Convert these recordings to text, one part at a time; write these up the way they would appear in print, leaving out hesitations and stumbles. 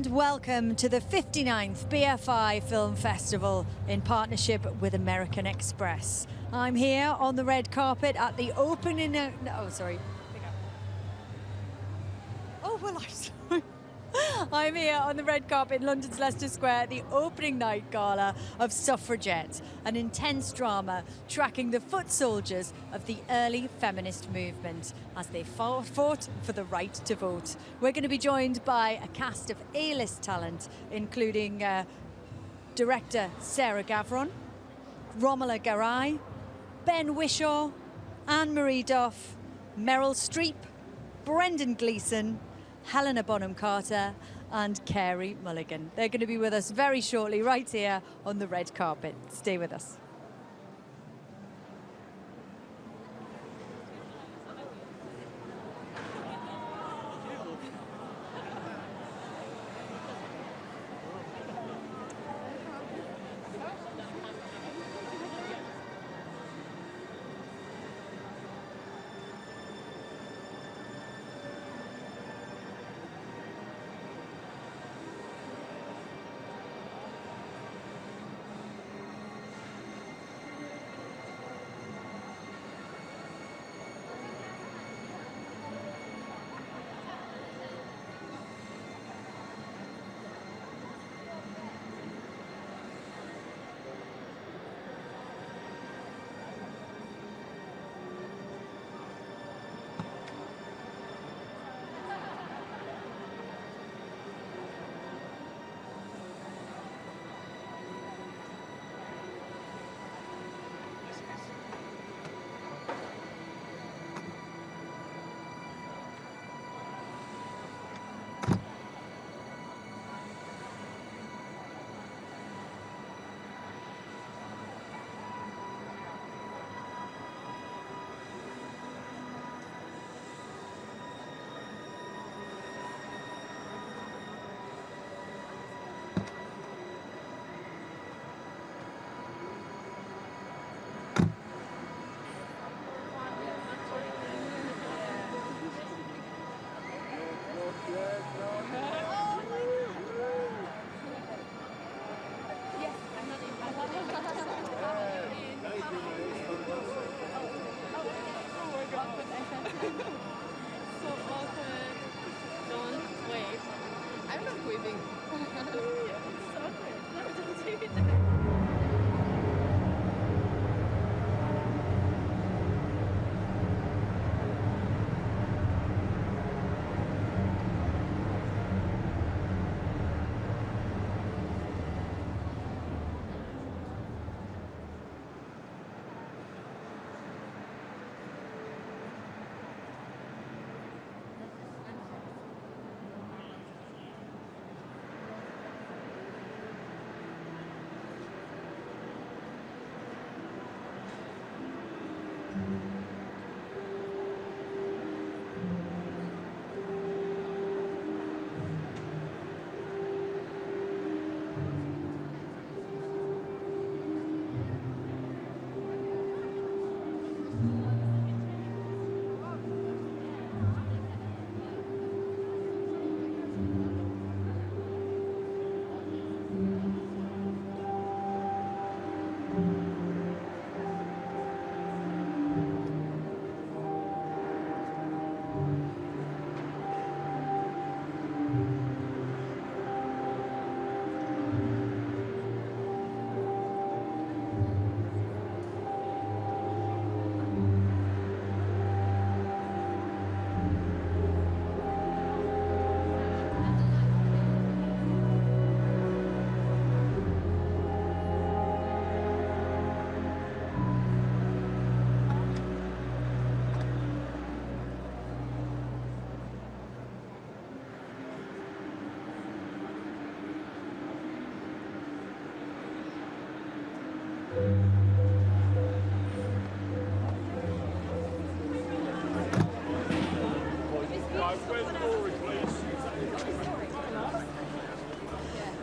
and welcome to the 59th BFI Film Festival in partnership with American Express. I'm here on the red carpet at the opening... I'm here on the red carpet in London's Leicester Square at the opening night gala of Suffragette, an intense drama tracking the foot soldiers of the early feminist movement as they fought for the right to vote. We're going to be joined by a cast of A-list talent, including director Sarah Gavron, Romola Garai, Ben Whishaw, Anne-Marie Duff, Meryl Streep, Brendan Gleeson, Helena Bonham Carter and Carey Mulligan. They're going to be with us very shortly right here on the red carpet. Stay with us.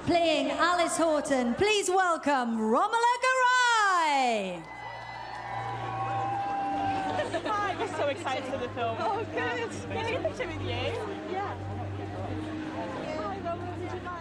Playing Alice Horton, please welcome Romola Garai. Hi, we're so excited for the film. Oh, good. Can I take a picture with you? Yeah. Hi, Romola, did you like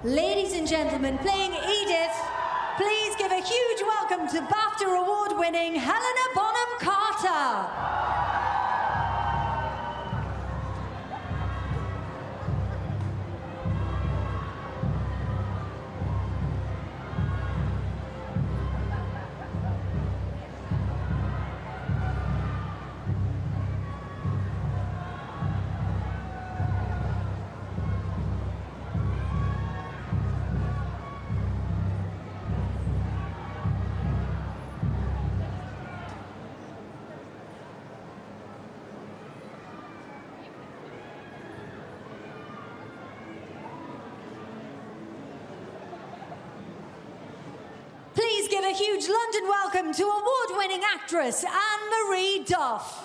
Ladies and gentlemen, playing Edith, please give a huge welcome to BAFTA award-winning Helena Bonham Carter. Please give a huge London welcome to award-winning actress Anne-Marie Duff.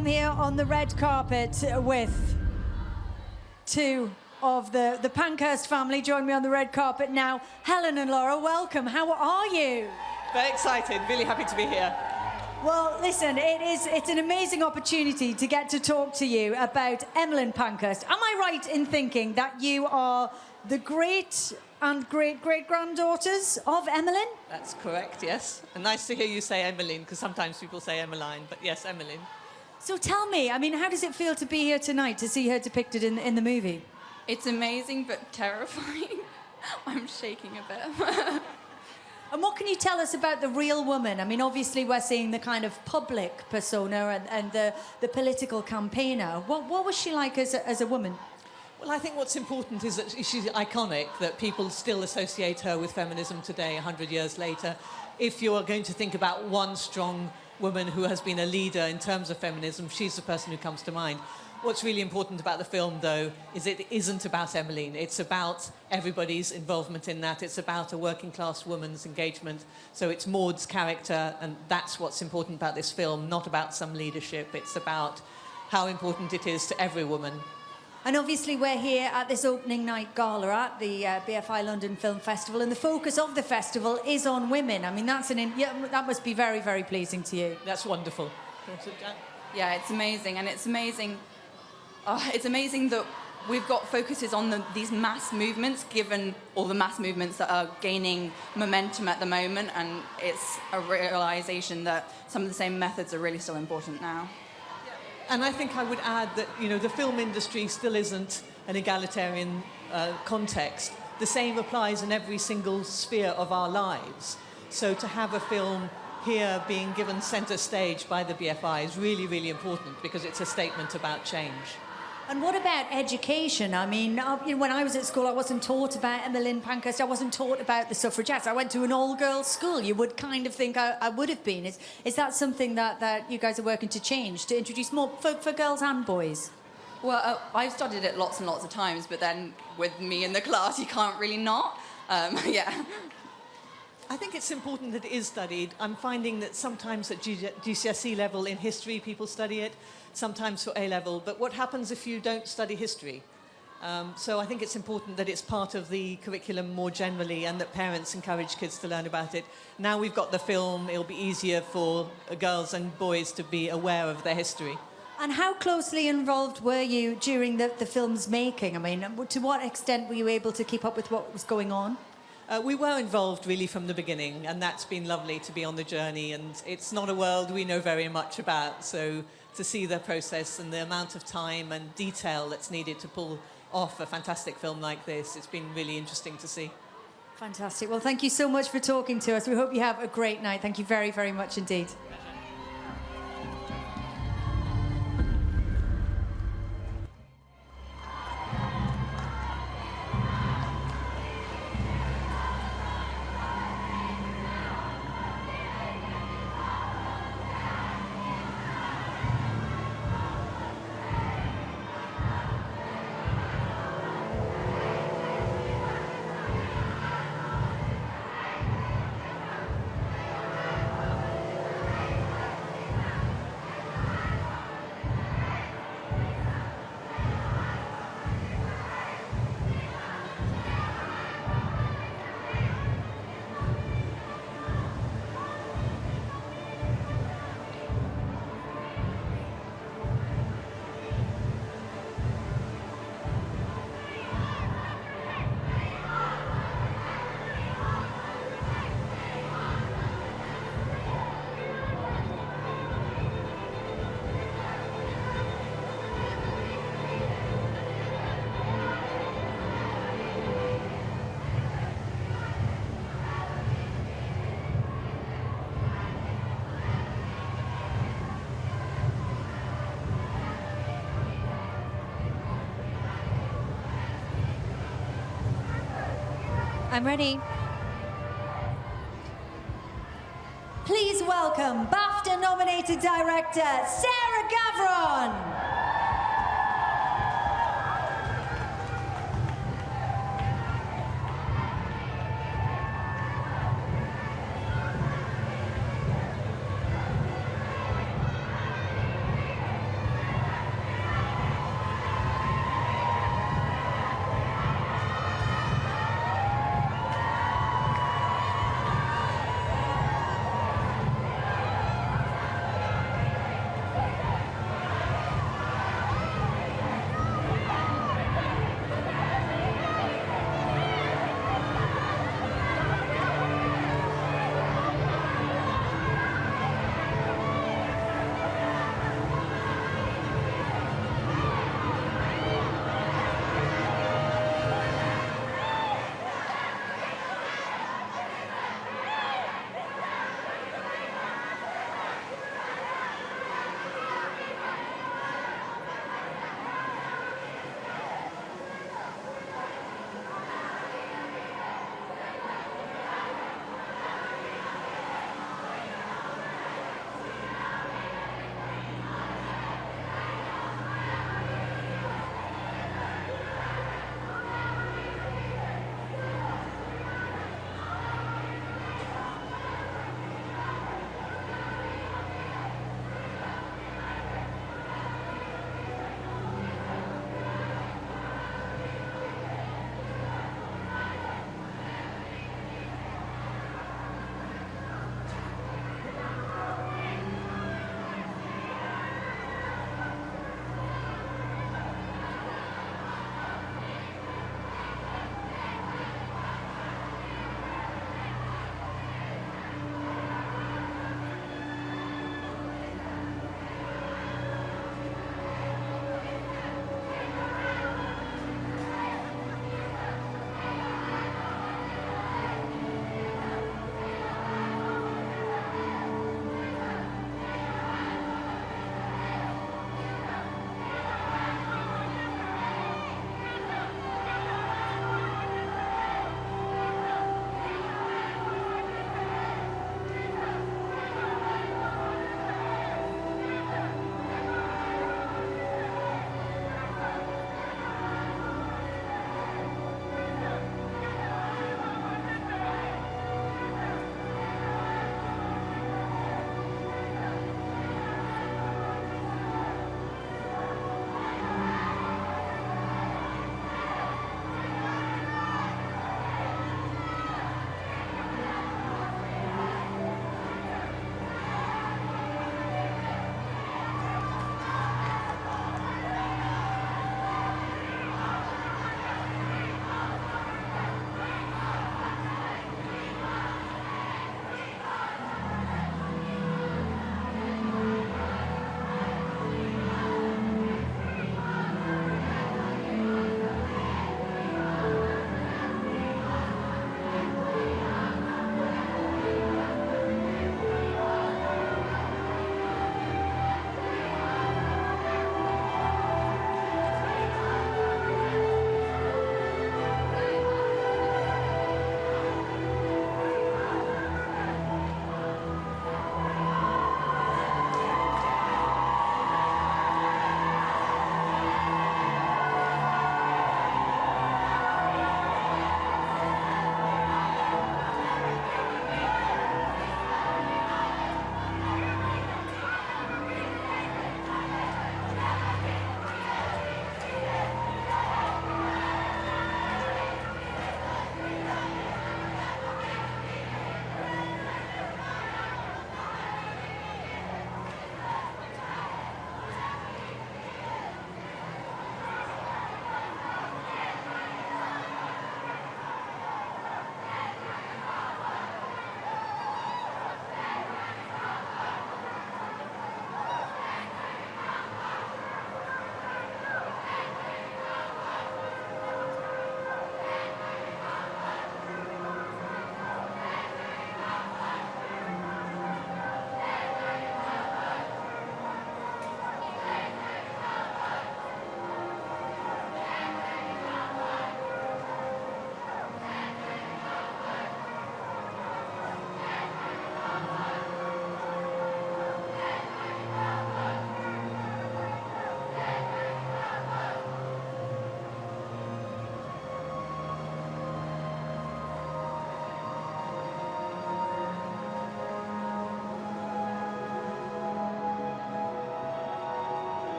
am here on the red carpet with two of the Pankhurst family. Join me on the red carpet now. Helen and Laura, welcome. How are you? Very excited, really happy to be here. Well, listen, it's an amazing opportunity to get to talk to you about Emmeline Pankhurst. Am I right in thinking that you are the great and great-great-granddaughters of Emmeline? That's correct, yes. And nice to hear you say Emmeline, because sometimes people say Emmeline, but yes, Emmeline. So tell me, I mean, how does it feel to be here tonight, to see her depicted in the movie? It's amazing, but terrifying. I'm shaking a bit. And what can you tell us about the real woman? I mean, obviously we're seeing the kind of public persona and the political campaigner. What was she like as a woman? Well, I think what's important is that she's iconic, that people still associate her with feminism today, 100 years later. If you are going to think about one strong woman who has been a leader in terms of feminism, she's the person who comes to mind. What's really important about the film, though, is it isn't about Emmeline. It's about everybody's involvement in that. It's about a working-class woman's engagement. So it's Maud's character, and that's what's important about this film, not about some leadership. It's about how important it is to every woman. And obviously we're here at this opening night gala at the BFI London Film Festival, and the focus of the festival is on women. I mean, that must be very, very pleasing to you. That's wonderful. Yeah, it's amazing, and it's amazing that we've got focuses on these mass movements, given all the mass movements that are gaining momentum at the moment, and it's a realization that some of the same methods are really still important now. And I think I would add that, you know, the film industry still isn't an egalitarian context. The same applies in every single sphere of our lives. So to have a film here being given centre stage by the BFI is really, really important, because it's a statement about change. And what about education? I mean, when I was at school, I wasn't taught about Emmeline Pankhurst. I wasn't taught about the suffragettes. I went to an all-girls school. You would kind of think I would have been. Is that something that you guys are working to change, to introduce more for girls and boys? Well, I've studied it lots and lots of times, but then with me in the class, you can't really not. Yeah. I think it's important that it is studied. I'm finding that sometimes at GCSE level in history, people study it, sometimes for A-level. But what happens if you don't study history? So I think it's important that it's part of the curriculum more generally, and that parents encourage kids to learn about it. Now we've got the film, it'll be easier for girls and boys to be aware of their history. And how closely involved were you during the film's making? I mean, to what extent were you able to keep up with what was going on? We were involved really from the beginning, and that's been lovely to be on the journey, and it's not a world we know very much about, so to see the process and the amount of time and detail that's needed to pull off a fantastic film like this, it's been really interesting to see. Fantastic. Well, thank you so much for talking to us. We hope you have a great night. Thank you very, very much indeed. I'm ready. Please welcome BAFTA-nominated director Sarah Gavron.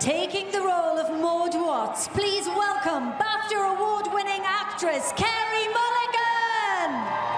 taking the role of Maud Watts, please welcome BAFTA award-winning actress Carey Mulligan!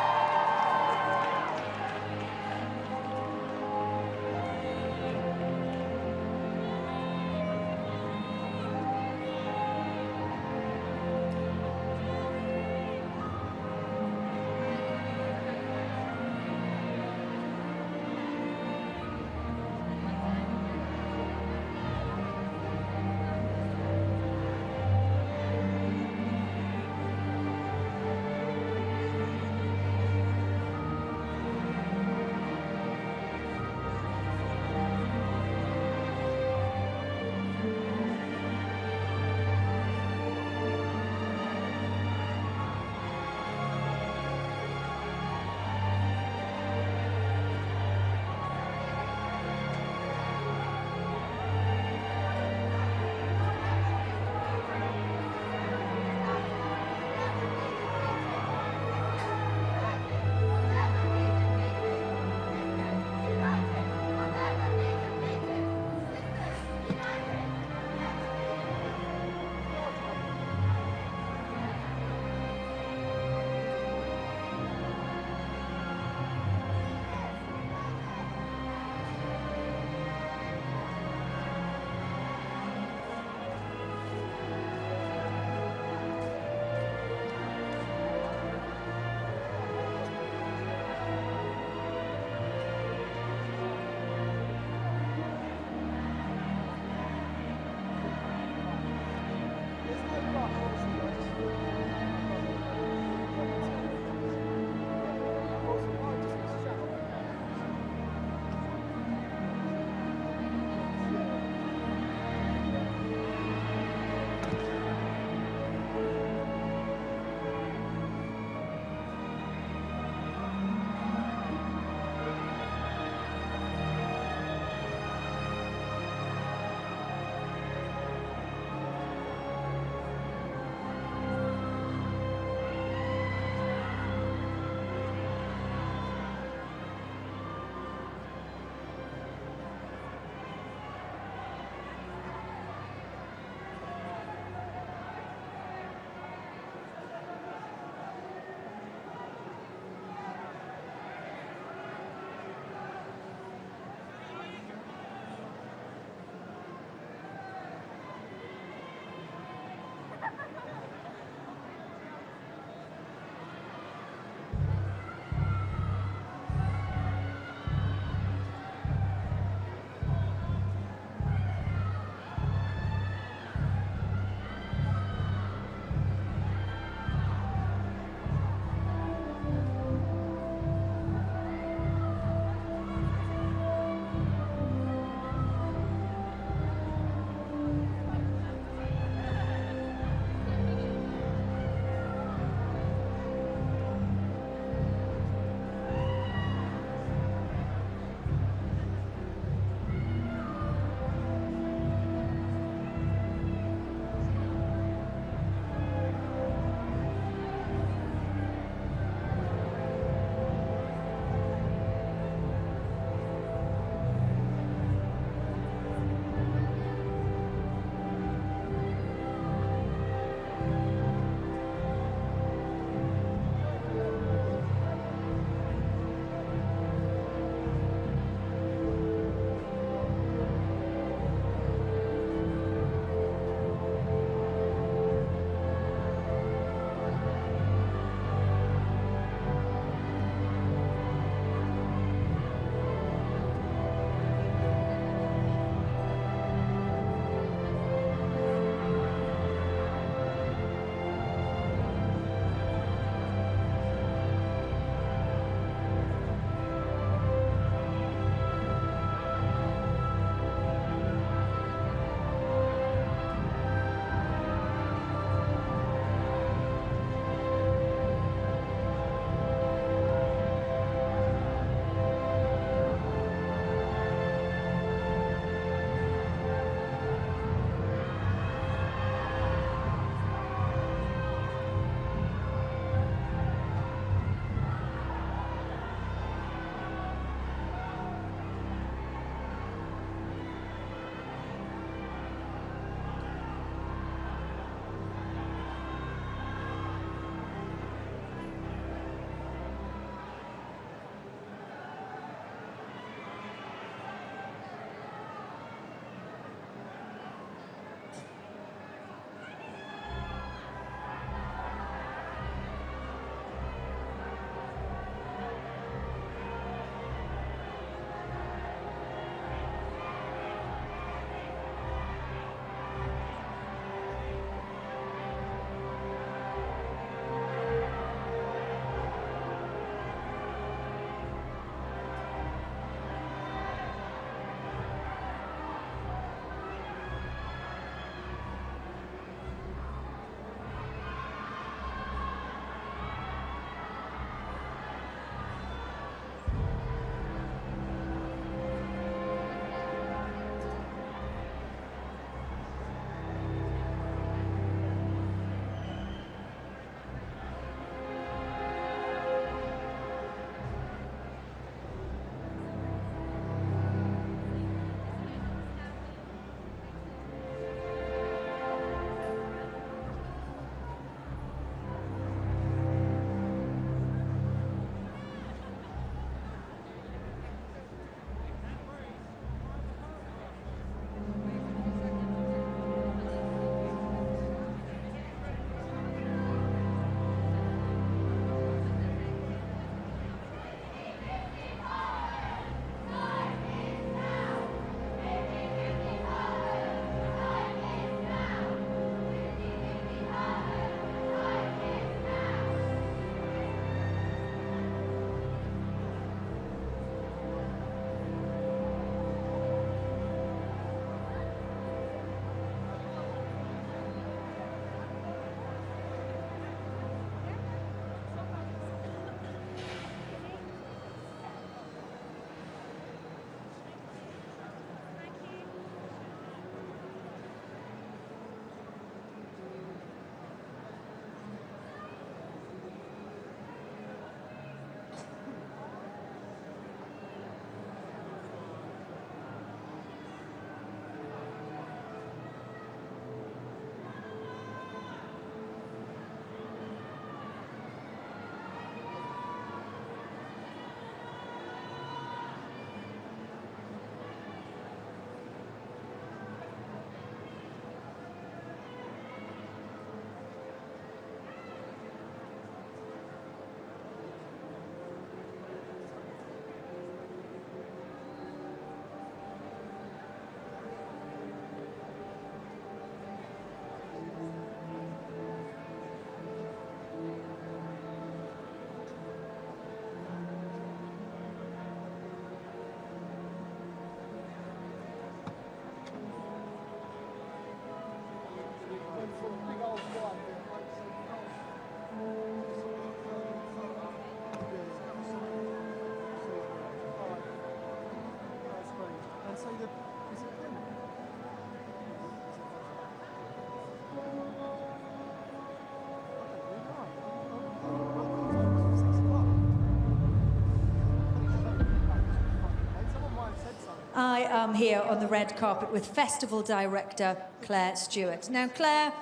I am here on the red carpet with festival director Claire Stewart. Now, Claire,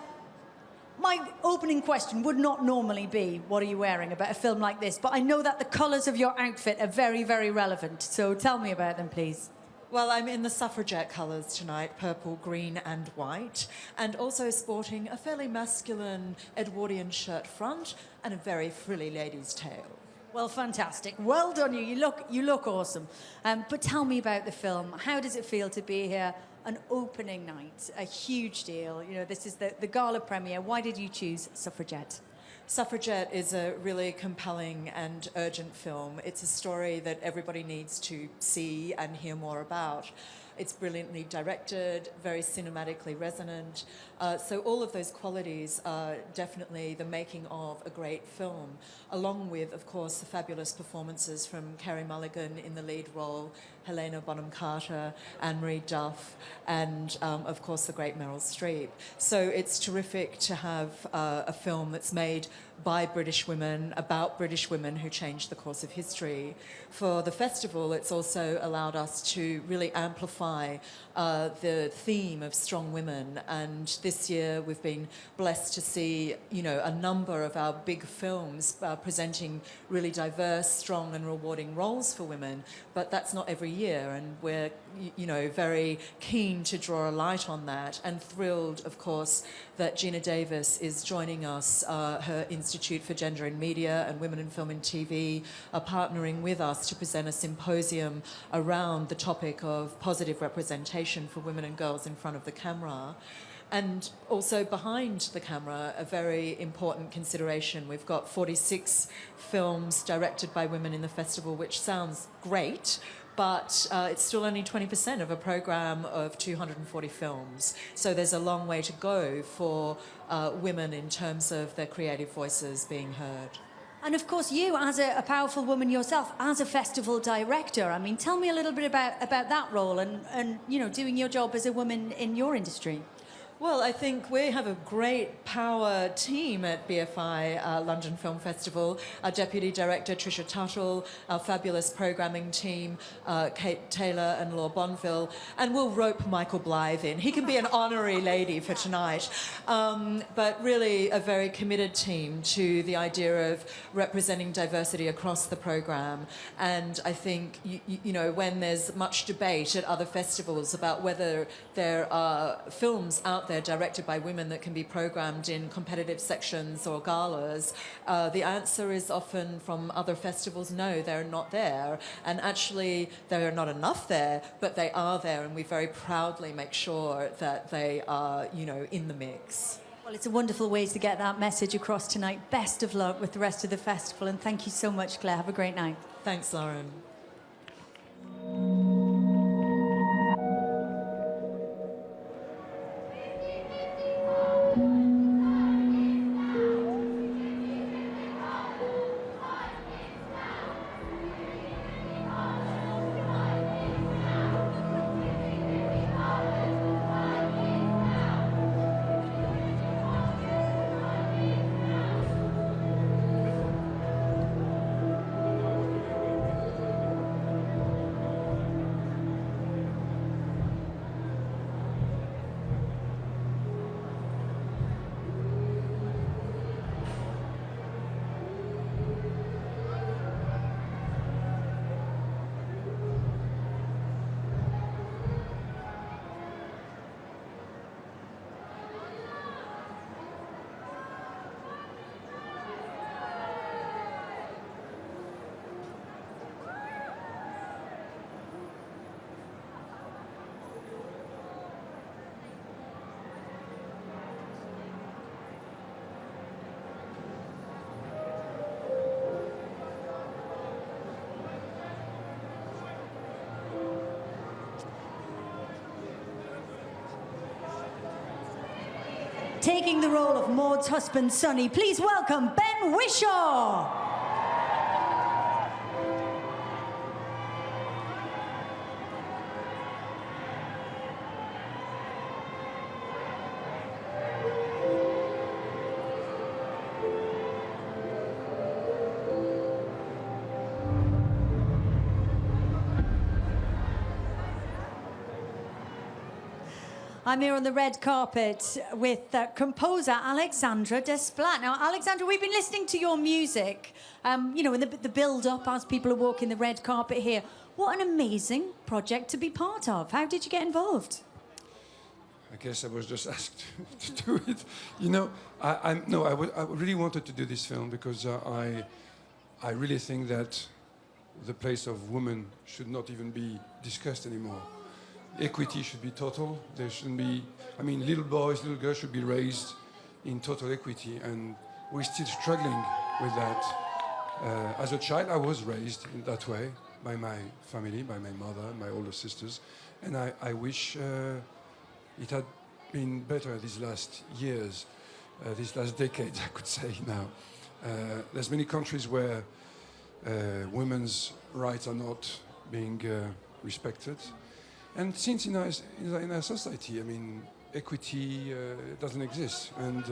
my opening question would not normally be, what are you wearing about a film like this? But I know that the colours of your outfit are very, very relevant. So tell me about them, please. Well, I'm in the Suffragette colours tonight, purple, green and white, and also sporting a fairly masculine Edwardian shirt front and a very frilly lady's tail. Well, fantastic. Well done, you. You look awesome. But tell me about the film. How does it feel to be here? An opening night, a huge deal. You know, this is the gala premiere. Why did you choose Suffragette? Suffragette is a really compelling and urgent film. It's a story that everybody needs to see and hear more about. It's brilliantly directed, very cinematically resonant. So all of those qualities are definitely the making of a great film, along with, of course, the fabulous performances from Carey Mulligan in the lead role, Helena Bonham Carter, Duff, and, of course, the great Meryl Streep. So it's terrific to have a film that's made by British women, about British women who changed the course of history. For the festival, it's also allowed us to really amplify the theme of strong women, and this year we've been blessed to see, you know, a number of our big films presenting really diverse, strong and rewarding roles for women, but that's not every year, and we're, you know, very keen to draw a light on that, and thrilled, of course, that Gina Davis is joining us. Her Institute for Gender in Media and Women in Film and TV are partnering with us to present a symposium around the topic of positive representation for women and girls in front of the camera. And also behind the camera, a very important consideration. We've got 46 films directed by women in the festival, which sounds great, but it's still only 20% of a programme of 240 films. So there's a long way to go for women in terms of their creative voices being heard. And of course, you, as a powerful woman yourself, as a festival director, I mean, tell me a little bit about that role and, you know, doing your job as a woman in your industry. Well, I think we have a great power team at BFI London Film Festival. Our Deputy Director, Tricia Tuttle, our fabulous programming team, Kate Taylor and Laura Bonville, and we'll rope Michael Blythe in. He can be an honorary lady for tonight. But really a very committed team to the idea of representing diversity across the programme. And I think, you know, when there's much debate at other festivals about whether there are films out there directed by women that can be programmed in competitive sections or galas, the answer is often from other festivals, no, they're not there. And actually, there are not enough there, but they are there, and we very proudly make sure that they are, you know, in the mix. Well, it's a wonderful way to get that message across tonight. Best of luck with the rest of the festival, and thank you so much, Claire. Have a great night. Thanks, Lauren. Taking the role of Maud's husband, Sonny, please welcome Ben Whishaw. I'm here on the red carpet with composer Alexandra Desplat. Now, Alexandra, we've been listening to your music, you know, in the build-up as people are walking the red carpet here. What an amazing project to be part of. How did you get involved? I guess I was just asked to do it. You know, I really wanted to do this film because I really think that the place of women should not even be discussed anymore. Equity should be total. There shouldn't be, I mean, little boys, little girls should be raised in total equity, and we're still struggling with that. As a child, I was raised in that way by my family, by my mother, my older sisters, and I wish it had been better these last years, these last decades, I could say now. There's many countries where women's rights are not being respected. And since in our society, I mean, equity doesn't exist, and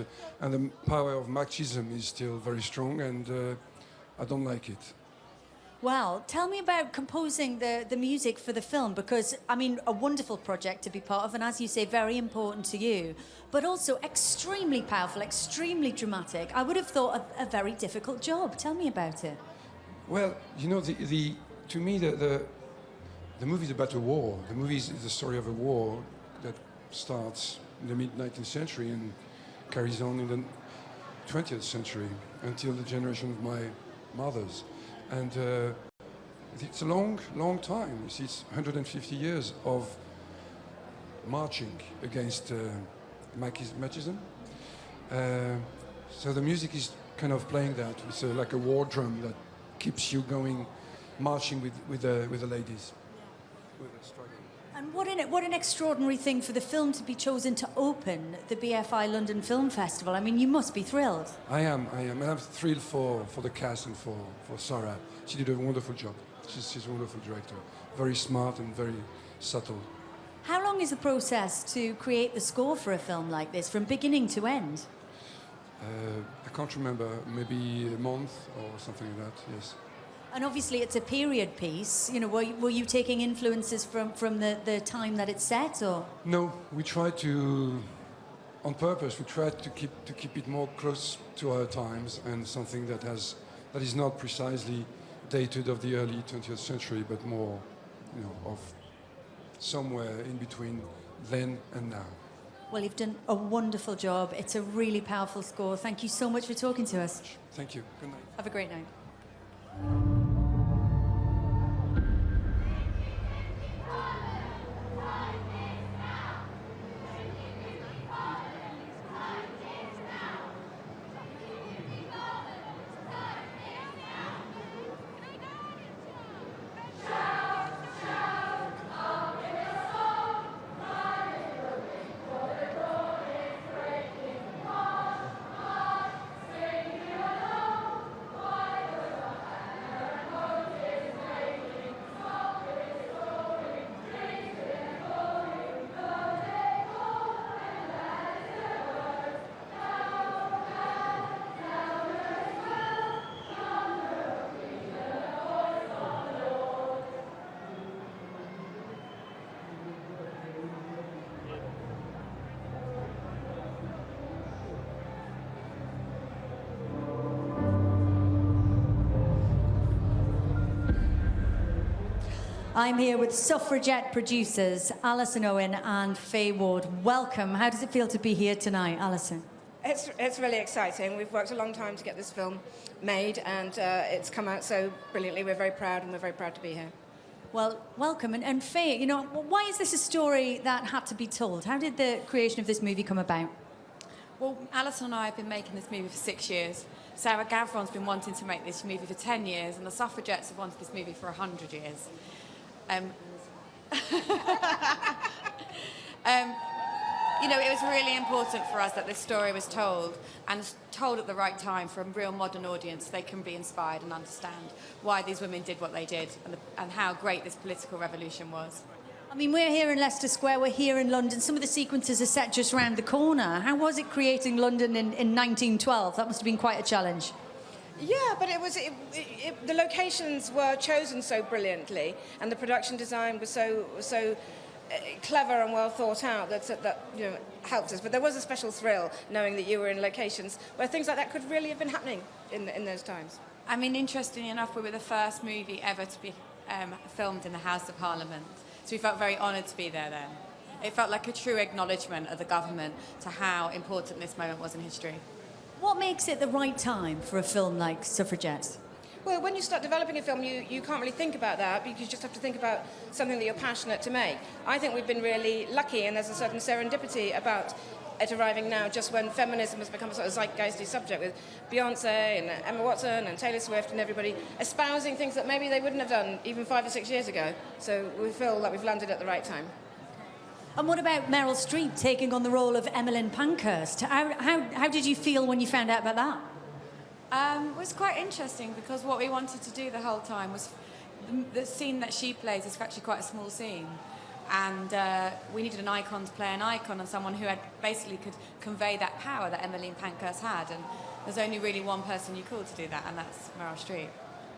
the power of machism is still very strong, and I don't like it. Well, tell me about composing the music for the film, because, I mean, a wonderful project to be part of, and as you say, very important to you, but also extremely powerful, extremely dramatic. I would have thought a very difficult job. Tell me about it. Well, you know, to me, the movie is about a war. The movie is the story of a war that starts in the mid-19th century and carries on in the 20th century until the generation of my mothers. And it's a long, long time. You see, it's 150 years of marching against machism. So the music is kind of playing that. It's like a war drum that keeps you going, marching with the ladies. With the struggle. And what an extraordinary thing for the film to be chosen to open the BFI London Film Festival. I mean, you must be thrilled. I am. And I'm thrilled for the cast and for Sarah. She did a wonderful job. She's a wonderful director. Very smart and very subtle. How long is the process to create the score for a film like this, from beginning to end? I can't remember, maybe a month or something like that, yes. And obviously it's a period piece. You know, were you taking influences from the time that it's set, or? No, we tried to, on purpose, we tried to keep it more close to our times, and something that is not precisely dated of the early 20th century, but more, you know, of somewhere in between then and now. Well, you've done a wonderful job. It's a really powerful score. Thank you so much for talking to us. Thank you. Good night. Have a great night. I'm here with Suffragette producers Alison Owen and Faye Ward. Welcome. How does it feel to be here tonight, Alison? It's really exciting. We've worked a long time to get this film made, and it's come out so brilliantly. We're very proud, and we're very proud to be here. Well, welcome. And Faye, you know, why is this a story that had to be told? How did the creation of this movie come about? Well, Alison and I have been making this movie for 6 years. Sarah Gavron's been wanting to make this movie for 10 years, and the Suffragettes have wanted this movie for 100 years. You know, it was really important for us that this story was told, and told at the right time for a real modern audience so they can be inspired and understand why these women did what they did, and how great this political revolution was. I mean, we're here in Leicester Square, we're here in London. Some of the sequences are set just round the corner. How was it creating London in 1912? That must have been quite a challenge. Yeah, but the locations were chosen so brilliantly, and the production design was so clever and well thought out that helped us. But there was a special thrill knowing that you were in locations where things like that could really have been happening in those times. I mean, interestingly enough, we were the first movie ever to be filmed in the House of Parliament. So we felt very honoured to be there then. It felt like a true acknowledgement of the government to how important this moment was in history. What makes it the right time for a film like Suffragettes? Well, when you start developing a film, you can't really think about that because you just have to think about something that you're passionate to make. I think we've been really lucky, and there's a certain serendipity about it arriving now just when feminism has become a sort of zeitgeisty subject with Beyonce and Emma Watson and Taylor Swift and everybody espousing things that maybe they wouldn't have done even 5 or 6 years ago. So we feel like we've landed at the right time. And what about Meryl Streep taking on the role of Emmeline Pankhurst? How did you feel when you found out about that? It was quite interesting because what we wanted to do the whole time was the scene that she plays is actually quite a small scene. And we needed an icon to play an icon and someone who had basically could convey that power that Emmeline Pankhurst had. And there's only really one person you called to do that, and that's Meryl Streep.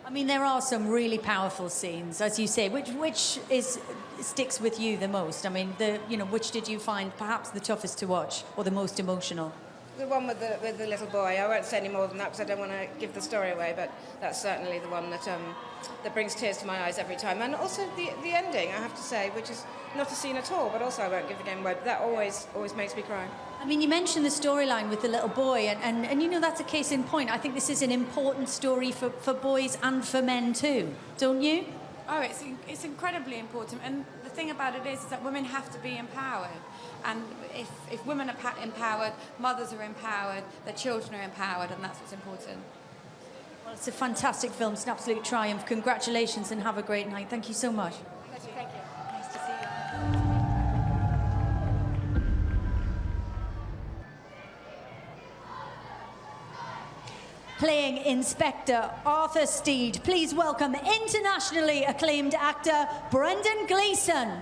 I mean, there are some really powerful scenes, as you say. Which sticks with you the most? I mean, which did you find perhaps the toughest to watch or the most emotional? The one with the little boy. I won't say any more than that because I don't want to give the story away, but that's certainly the one that brings tears to my eyes every time. And also the ending, I have to say, which is not a scene at all, but also I won't give the game away, but that always makes me cry. I mean, you mentioned the storyline with the little boy, and that's a case in point. I think this is an important story for boys and for men too, don't you? Oh, it's incredibly important. And the thing about it is that women have to be empowered. And if women are empowered, mothers are empowered, their children are empowered, and that's what's important. Well, it's a fantastic film. It's an absolute triumph. Congratulations and have a great night. Thank you so much. Thank you. Nice to see you. Playing Inspector Arthur Steed, please welcome internationally acclaimed actor Brendan Gleeson.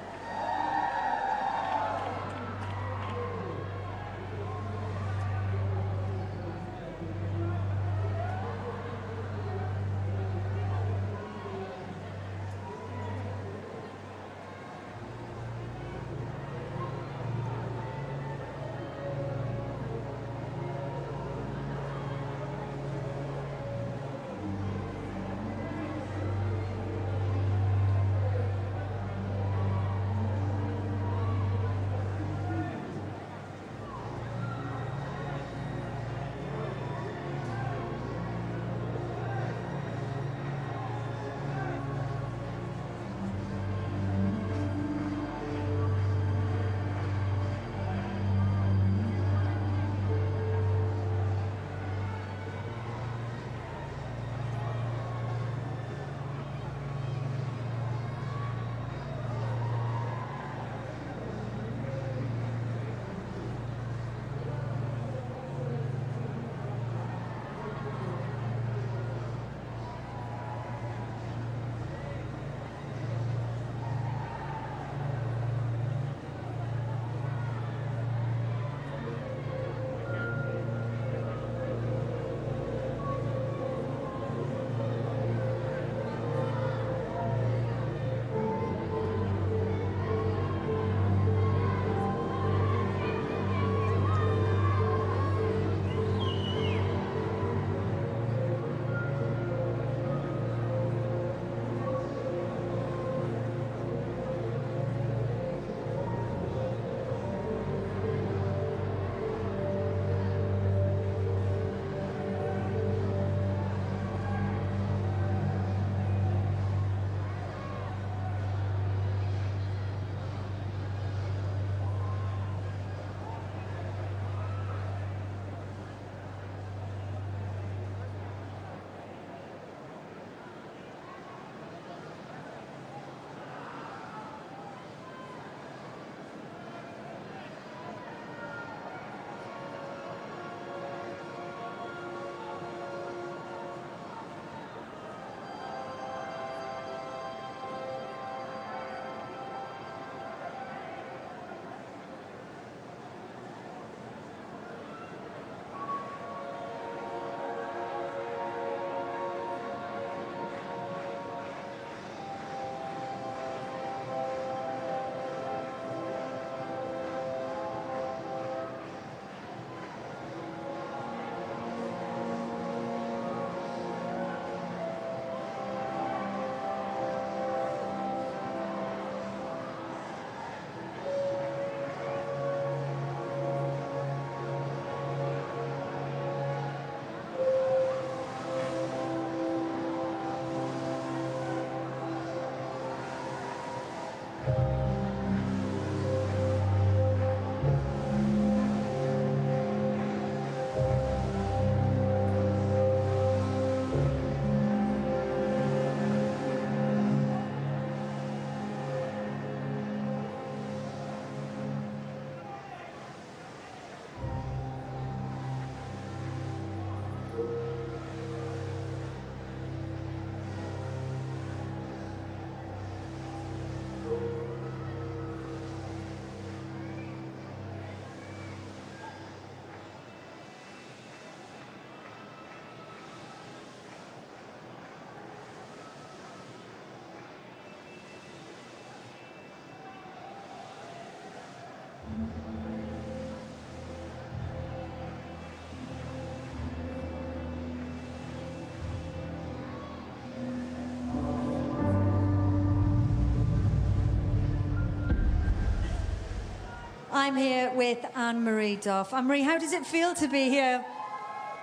I'm here with Anne-Marie Duff. Anne-Marie, how does it feel to be here?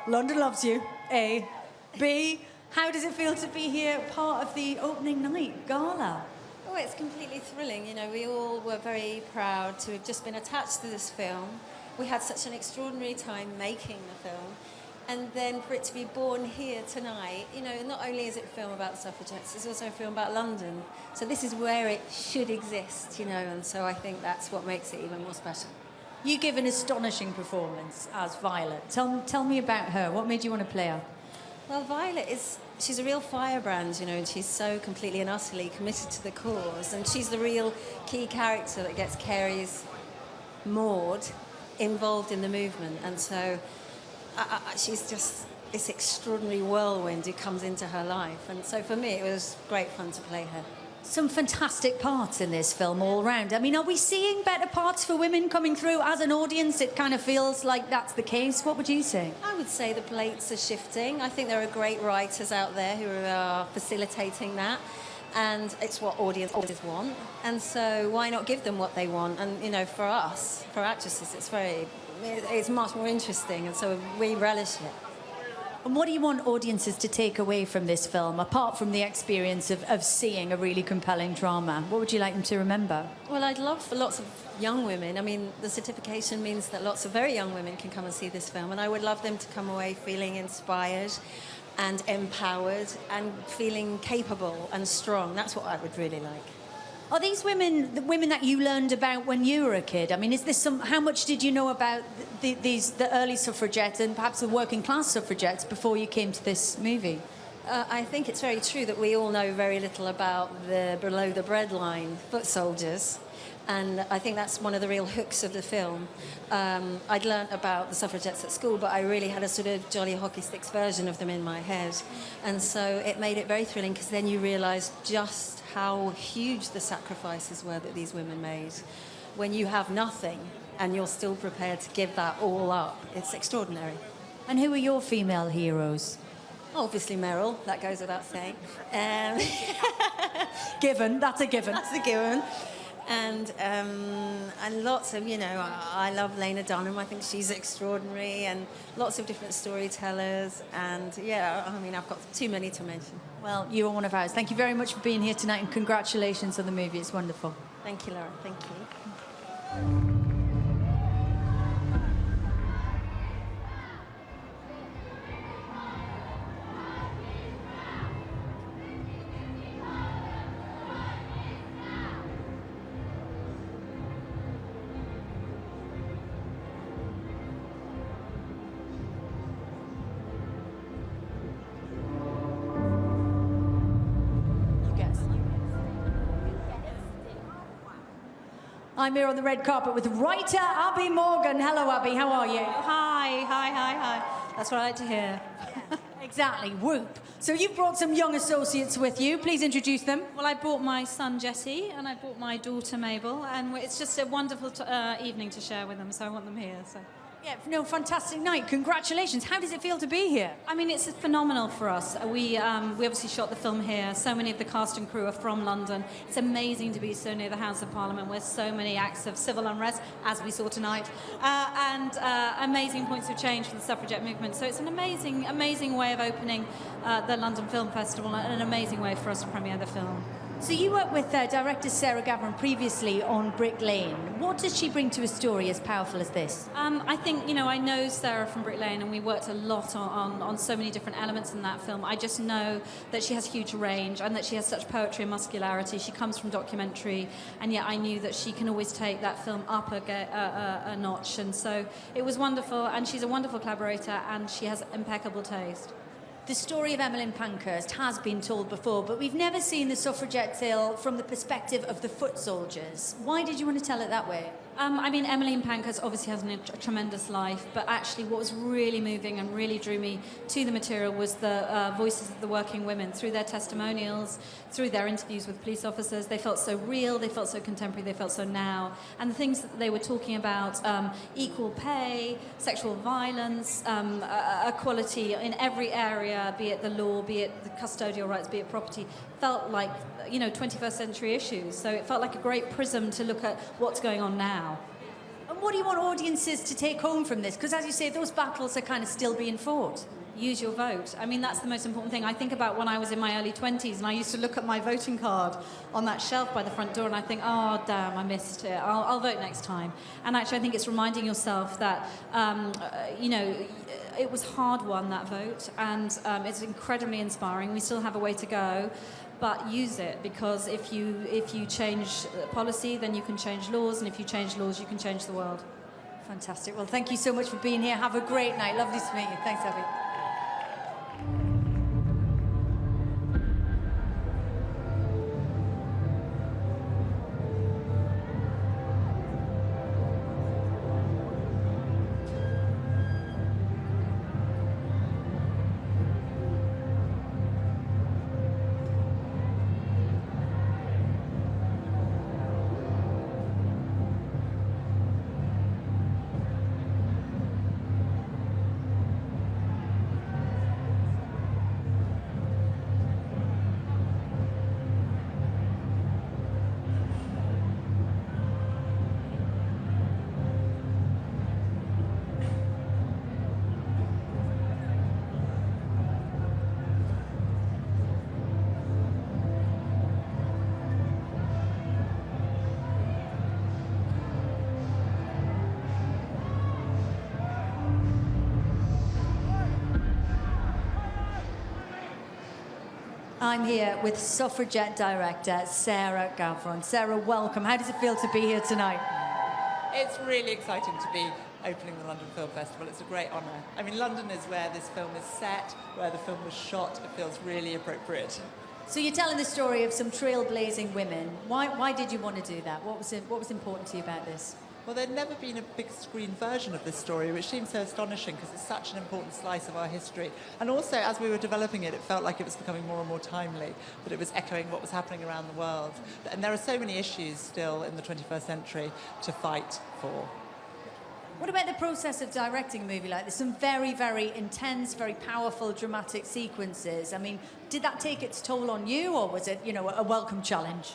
London loves you, A. B, how does it feel to be here, part of the opening night gala? Oh, it's completely thrilling. You know, we all were very proud to have just been attached to this film. We had such an extraordinary time making the film. And then for it to be born here tonight, you know, not only is it a film about the suffragettes, it's also a film about London. So this is where it should exist, you know, and so I think that's what makes it even more special. You give an astonishing performance as Violet. Tell me about her. What made you want to play her? Well, Violet she's a real firebrand, you know, and she's so completely and utterly committed to the cause. And she's the real key character that gets Carey's Maud involved in the movement. And so she's just this extraordinary whirlwind who comes into her life. And so for me, it was great fun to play her. Some fantastic parts in this film all round. I mean, are we seeing better parts for women coming through? As an audience, it kind of feels like that's the case. What would you say? I would say the plates are shifting. I think there are great writers out there who are facilitating that. And it's what audiences want. And so why not give them what they want? And, you know, for us, for actresses, it's much more interesting. And so we relish it. And what do you want audiences to take away from this film, apart from the experience of seeing a really compelling drama? What would you like them to remember? Well, I'd love for lots of young women. I mean, the certification means that lots of very young women can come and see this film, and I would love them to come away feeling inspired and empowered and feeling capable and strong. That's what I would really like. Are these women the women that you learned about when you were a kid? I mean, is this how much did you know about the early suffragettes and perhaps the working class suffragettes before you came to this movie? I think it's very true that we all know very little about the below the breadline foot soldiers. And I think that's one of the real hooks of the film. I'd learnt about the suffragettes at school, but I really had a sort of jolly hockey sticks version of them in my head. And so it made it very thrilling, because then you realise just how huge the sacrifices were that these women made. When you have nothing and you're still prepared to give that all up, it's extraordinary. And who are your female heroes? Obviously Meryl, that goes without saying. Given, that's a given. That's a given. And lots of, you know, I love Helena Bonham. I think she's extraordinary, and lots of different storytellers. And yeah, I mean, I've got too many to mention. Well, you are one of ours. Thank you very much for being here tonight, and congratulations on the movie. It's wonderful. Thank you, Laura. Thank you. I'm here on the red carpet with writer Abby Morgan. Hello, Abby. How are you? Hi. That's what I like to hear. Exactly. Whoop. So you've brought some young associates with you. Please introduce them. Well, I brought my son Jesse and I brought my daughter Mabel, and it's just a wonderful evening to share with them, so I want them here. So. Yeah, no, fantastic night. Congratulations. How does it feel to be here? I mean, it's phenomenal for us. We obviously shot the film here. So many of the cast and crew are from London. It's amazing to be so near the House of Parliament, where so many acts of civil unrest, as we saw tonight, and amazing points of change for the suffragette movement. So it's an amazing, amazing way of opening the London Film Festival, and an amazing way for us to premiere the film. So you worked with director Sarah Gavron previously on Brick Lane. What does she bring to a story as powerful as this? I think, you know, I know Sarah from Brick Lane, and we worked a lot on so many different elements in that film. I just know that she has huge range, and that she has such poetry and muscularity. She comes from documentary, and yet I knew that she can always take that film up a notch. And so it was wonderful, and she's a wonderful collaborator, and she has impeccable taste. The story of Emmeline Pankhurst has been told before, but we've never seen the suffragette tale from the perspective of the foot soldiers. Why did you want to tell it that way? I mean, Emmeline Pankhurst obviously has a tremendous life, but actually what was really moving and really drew me to the material was the voices of the working women, through their testimonials, through their interviews with police officers. They felt so real, they felt so contemporary, they felt so now. And the things that they were talking about, equal pay, sexual violence, equality in every area, be it the law, be it the custodial rights, be it property, felt like, you know, 21st century issues. So it felt like a great prism to look at what's going on now. And what do you want audiences to take home from this? Because as you say, those battles are kind of still being fought. Use your vote. I mean, that's the most important thing. I think about when I was in my early 20s and I used to look at my voting card on that shelf by the front door and I think, oh, damn, I missed it. I'll vote next time. And actually, I think it's reminding yourself that, you know, it was hard won, that vote, and it's incredibly inspiring. We still have a way to go, but use it, because if you change policy, then you can change laws, and if you change laws, you can change the world. Fantastic. Well, thank you so much for being here. Have a great night. Lovely to meet you. Thanks, Abby. I'm here with Suffragette director Sarah Gavron. Sarah, welcome. How does it feel to be here tonight? It's really exciting to be opening the London Film Festival. It's a great honour. I mean, London is where this film is set, where the film was shot. It feels really appropriate. So you're telling the story of some trailblazing women. Why did you want to do that? What was important to you about this? Well, there'd never been a big screen version of this story, which seems so astonishing because it's such an important slice of our history. And also, as we were developing it, it felt like it was becoming more and more timely, that it was echoing what was happening around the world. And there are so many issues still in the 21st century to fight for. What about the process of directing a movie like this? Some very, very intense, very powerful, dramatic sequences. I mean, did that take its toll on you, or was it, you know, a welcome challenge?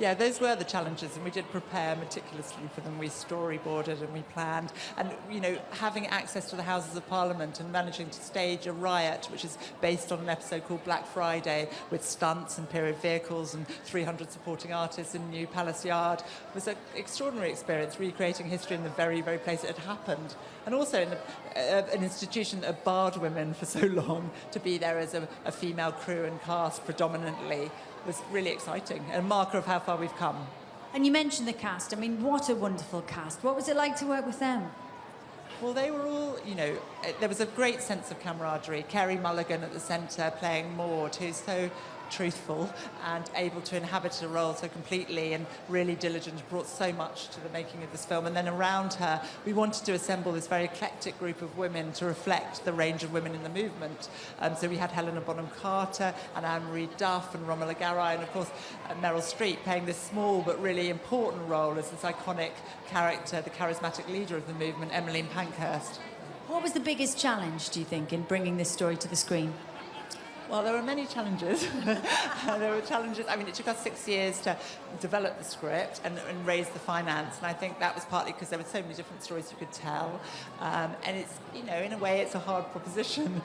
Yeah, those were the challenges, and we did prepare meticulously for them. We storyboarded and we planned. And, you know, having access to the Houses of Parliament and managing to stage a riot, which is based on an episode called Black Friday, with stunts and period vehicles and 300 supporting artists in New Palace Yard, was an extraordinary experience, recreating history in the very, very place it had happened. And also in an institution that barred women for so long, to be there as a female crew and cast predominantly was really exciting, a marker of how far we've come. And you mentioned the cast. I mean, what a wonderful cast. What was it like to work with them? Well, they were all, you know, there was a great sense of camaraderie. Carey Mulligan at the centre playing Maud, who's so truthful and able to inhabit a role so completely and really diligent, brought so much to the making of this film. And then around her, we wanted to assemble this very eclectic group of women to reflect the range of women in the movement. So we had Helena Bonham Carter and Anne-Marie Duff and Romola Garai, and of course Meryl Streep playing this small but really important role as this iconic character, the charismatic leader of the movement, Emmeline Pankhurst. What was the biggest challenge, do you think, in bringing this story to the screen? Well, there were many challenges. There were challenges. I mean, it took us 6 years to develop the script and raise the finance. And I think that was partly because there were so many different stories you could tell. And it's, you know, in a way, it's a hard proposition.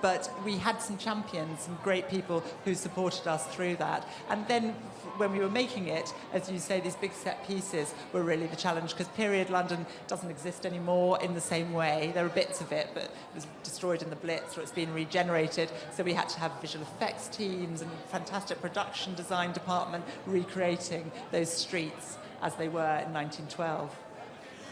But we had some champions, some great people who supported us through that. And then when we were making it, as you say, these big set pieces were really the challenge, because period London doesn't exist anymore in the same way. There are bits of it, but it was destroyed in the Blitz, or it's been regenerated. So we had to have visual effects teams and fantastic production design department recreating those streets as they were in 1912.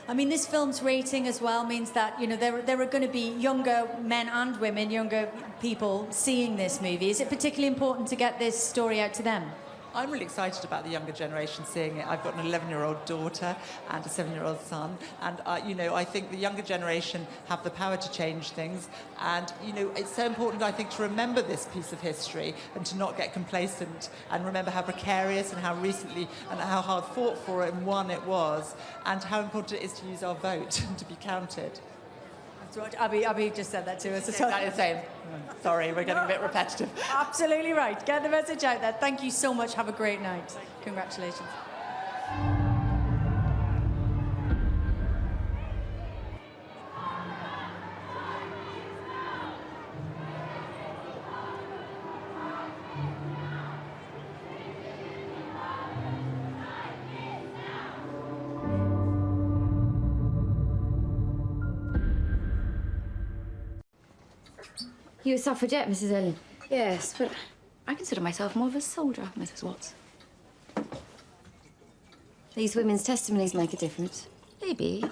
I mean, this film's rating as well means that, you know, there are going to be younger men and women, younger people seeing this movie. Is it particularly important to get this story out to them? I'm really excited about the younger generation seeing it. I've got an 11-year-old daughter and a 7-year-old son. And, you know, I think the younger generation have the power to change things. And, you know, it's so important, I think, to remember this piece of history and to not get complacent and remember how precarious and how recently and how hard fought for and won it was, and how important it is to use our vote and to be counted. Abby just said that to us. Exactly the same. Sorry, we're getting a bit repetitive. Absolutely right. Get the message out there. Thank you so much. Have a great night. Congratulations. You a suffragette, Mrs. Ellen? Yes, but I consider myself more of a soldier, Mrs. Watts. These women's testimonies make a difference. Maybe.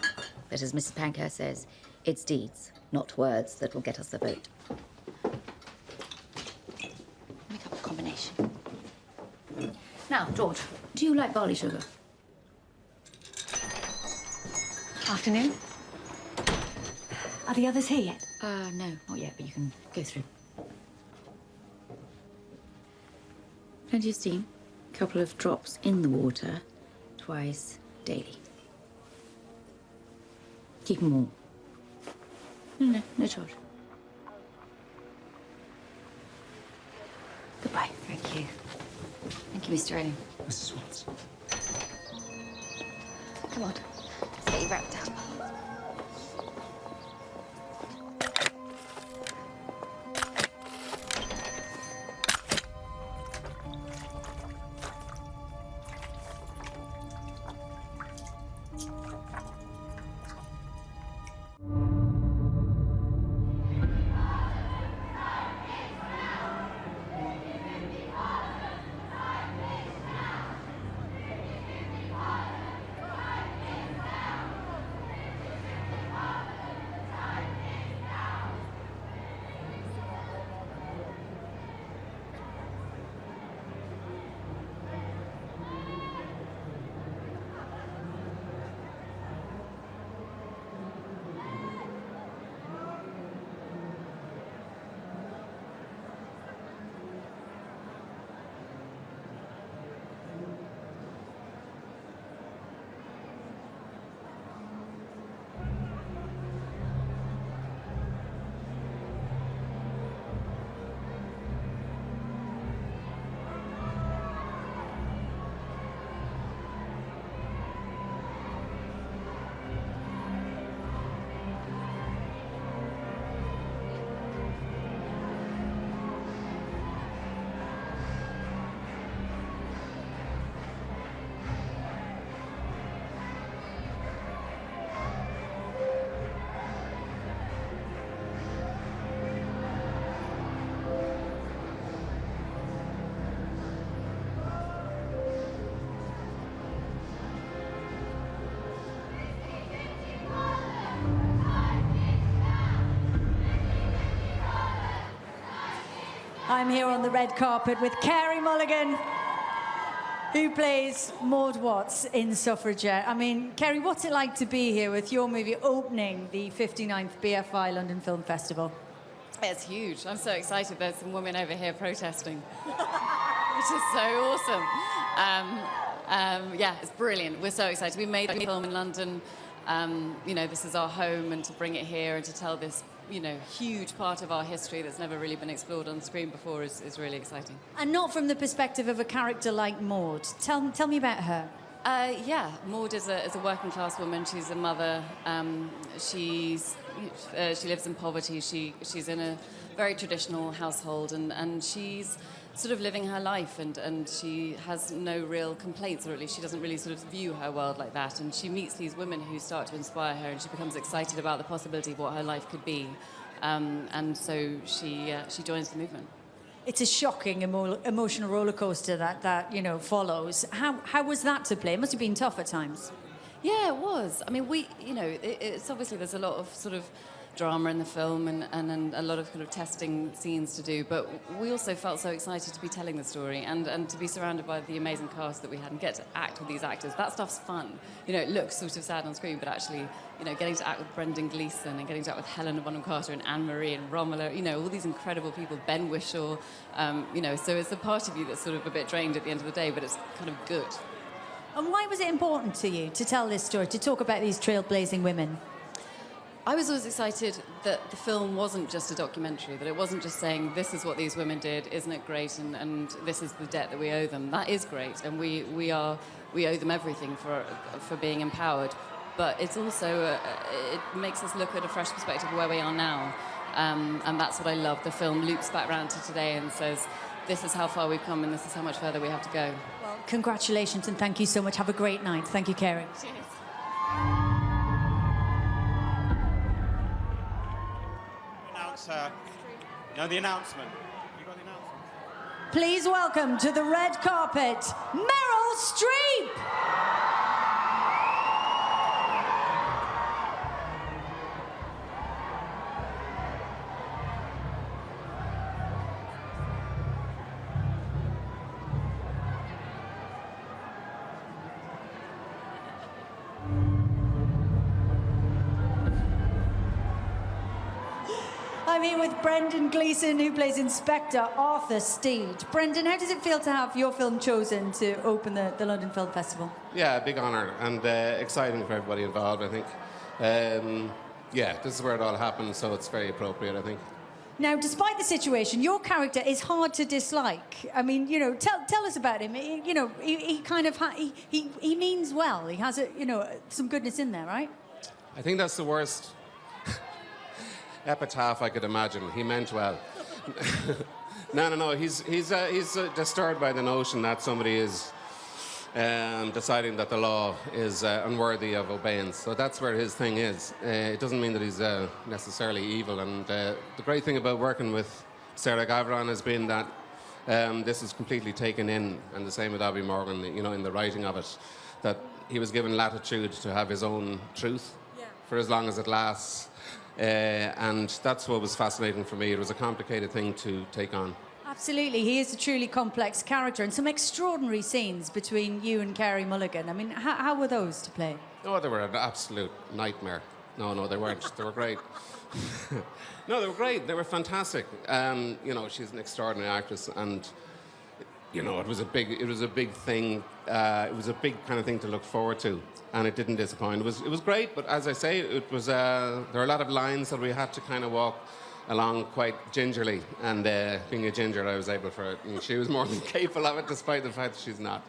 But as Mrs. Pankhurst says, it's deeds, not words, that will get us the vote. Make up a combination. Now, George, do you like barley sugar? Afternoon. Are the others here yet? No, not yet, but you can go through. Plenty of steam. A couple of drops in the water, twice daily. Keep them warm. No charge. Goodbye. Thank you. Thank you, Mr. Elling. Mrs. Watts. Come on, let's get you wrapped up. I'm here on the red carpet with Carey Mulligan, who plays Maud Watts in Suffragette. I mean, Carey, what's it like to be here with your movie opening the 59th BFI London Film Festival? It's huge. I'm so excited. There's some women over here protesting, which is so awesome. Yeah, it's brilliant. We're so excited. We made the film in London. You know, this is our home, and to bring it here and to tell this, you know, huge part of our history that's never really been explored on screen before is really exciting. And not from the perspective of a character like Maud. Tell me about her. Yeah, Maud is a working class woman. She's a mother. She lives in poverty. She's in a very traditional household, and she's sort of living her life, and she has no real complaints, or at least she doesn't really sort of view her world like that. And she meets these women who start to inspire her, and she becomes excited about the possibility of what her life could be. And so she joins the movement. It's a shocking emotional roller coaster that you know follows. How was that to play? It must have been tough at times. Yeah, it was. I mean, it's obviously there's a lot of sort of drama in the film and a lot of kind of testing scenes to do, but we also felt so excited to be telling the story and to be surrounded by the amazing cast that we had and get to act with these actors. That stuff's fun. You know, it looks sort of sad on screen, but actually, you know, getting to act with Brendan Gleeson and getting to act with Helena Bonham Carter and Anne-Marie and Romola, you know, all these incredible people, Ben Whishaw, you know, so it's a part of you that's sort of a bit drained at the end of the day, but it's kind of good. And why was it important to you to tell this story, to talk about these trailblazing women? I was always excited that the film wasn't just a documentary, that it wasn't just saying, this is what these women did, isn't it great, and this is the debt that we owe them. That is great, and we owe them everything for being empowered. But it's also, it makes us look at a fresh perspective of where we are now. And that's what I love. The film loops back round to today and says, this is how far we've come and this is how much further we have to go. Well, congratulations and thank you so much. Have a great night. Thank you, Carey. Cheers. No, the announcement. You got the announcement. Please welcome to the red carpet, Meryl Streep! I'm here with Brendan Gleeson, who plays Inspector Arthur Steed. Brendan, how does it feel to have your film chosen to open the London Film Festival? Yeah, a big honour and exciting for everybody involved, I think. Yeah, this is where it all happened, so it's very appropriate, I think. Now, despite the situation, your character is hard to dislike. I mean, you know, tell us about him. You know, he kind of he means well. He has some goodness in there, right? I think that's the worst epitaph I could imagine. He meant well. No. He's disturbed by the notion that somebody is deciding that the law is unworthy of obeyance. So that's where his thing is. It doesn't mean that he's necessarily evil. And the great thing about working with Sarah Gavron has been that this is completely taken in, and the same with Abby Morgan, you know, in the writing of it, that he was given latitude to have his own truth for as long as it lasts. And that's what was fascinating for me. It was a complicated thing to take on. Absolutely. He is a truly complex character, and some extraordinary scenes between you and Carey Mulligan. I mean, how were those to play? Oh, they were an absolute nightmare. No, they weren't. They were great. No, they were great. They were fantastic. You know, she's an extraordinary actress, and you know, it was a big thing. It was a big kind of thing to look forward to, and it didn't disappoint. It was great, but as I say, it was there were a lot of lines that we had to kind of walk along quite gingerly, and being a ginger, I was able for it, and she was more than capable of it, despite the fact that she's not.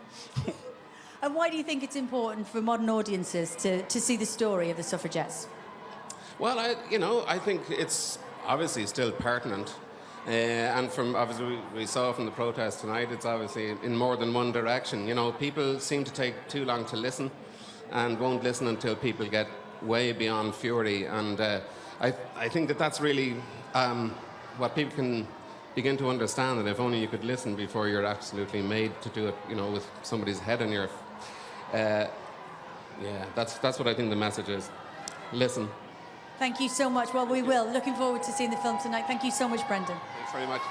And why do you think it's important for modern audiences to see the story of the suffragettes? Well, I think it's obviously still pertinent. And from obviously we saw from the protest tonight, it's obviously in more than one direction. You know, people seem to take too long to listen, and won't listen until people get way beyond fury. And I think that that's really what people can begin to understand. And if only you could listen before you're absolutely made to do it. You know, with somebody's head on your. Yeah, that's what I think the message is. Listen. Thank you so much. Well, we will. Looking forward to seeing the film tonight. Thank you so much, Brendan. Thanks very much.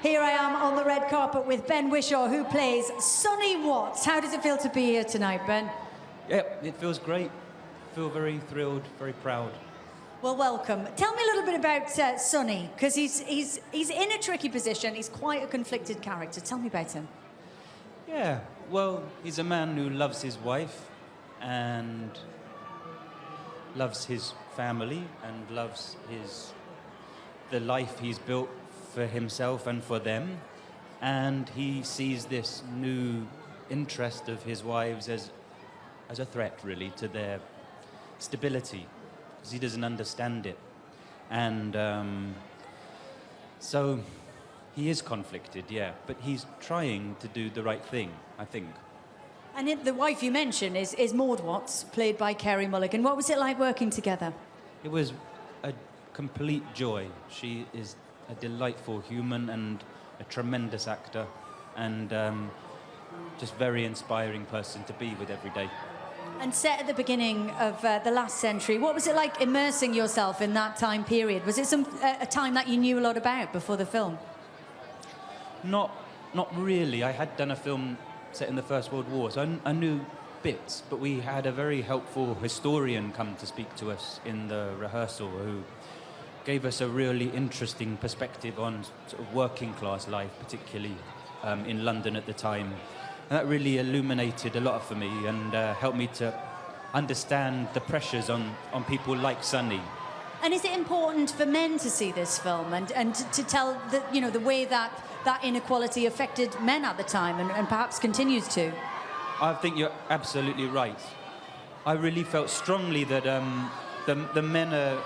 Here I am on the red carpet with Ben Whishaw, who plays Sonny Watts. How does it feel to be here tonight, Ben? Yeah, it feels great. I feel very thrilled, very proud. Well, welcome. Tell me a little bit about Sonny, because he's in a tricky position. He's quite a conflicted character. Tell me about him. Yeah, well, he's a man who loves his wife and loves his family and loves the life he's built for himself and for them. And he sees this new interest of his wives as a threat, really, to their stability, because he doesn't understand it. And so he is conflicted, yeah, but he's trying to do the right thing, I think. And the wife you mentioned is Maud Watts, played by Carey Mulligan. What was it like working together? It was a complete joy. She is a delightful human and a tremendous actor, and just very inspiring person to be with every day. And set at the beginning of the last century, what was it like immersing yourself in that time period? Was it a time that you knew a lot about before the film? Not really. I had done a film set in the First World War, so I knew bits, but we had a very helpful historian come to speak to us in the rehearsal who gave us a really interesting perspective on sort of working class life, particularly in London at the time. And that really illuminated a lot for me and helped me to understand the pressures on people like Sunny. And is it important for men to see this film and to tell the way that inequality affected men at the time and perhaps continues to? I think you're absolutely right. I really felt strongly that the men are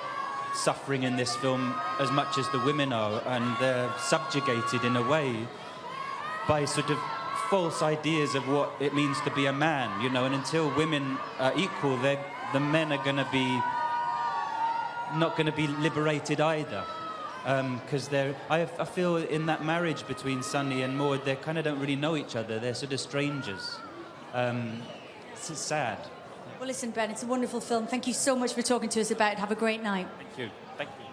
suffering in this film as much as the women are, and they're subjugated in a way by sort of false ideas of what it means to be a man, and until women are equal, the men are not going to be liberated either. Because I feel in that marriage between Sunny and Maud, they kind of don't really know each other. They're sort of strangers. It's sad. Well, listen, Ben, it's a wonderful film. Thank you so much for talking to us about it. Have a great night. Thank you. Thank you.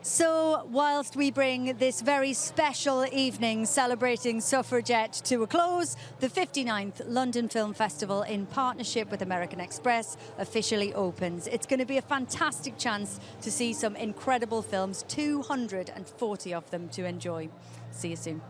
So, whilst we bring this very special evening celebrating Suffragette to a close, the 59th London Film Festival, in partnership with American Express, officially opens. It's going to be a fantastic chance to see some incredible films, 240 of them to enjoy. See you soon.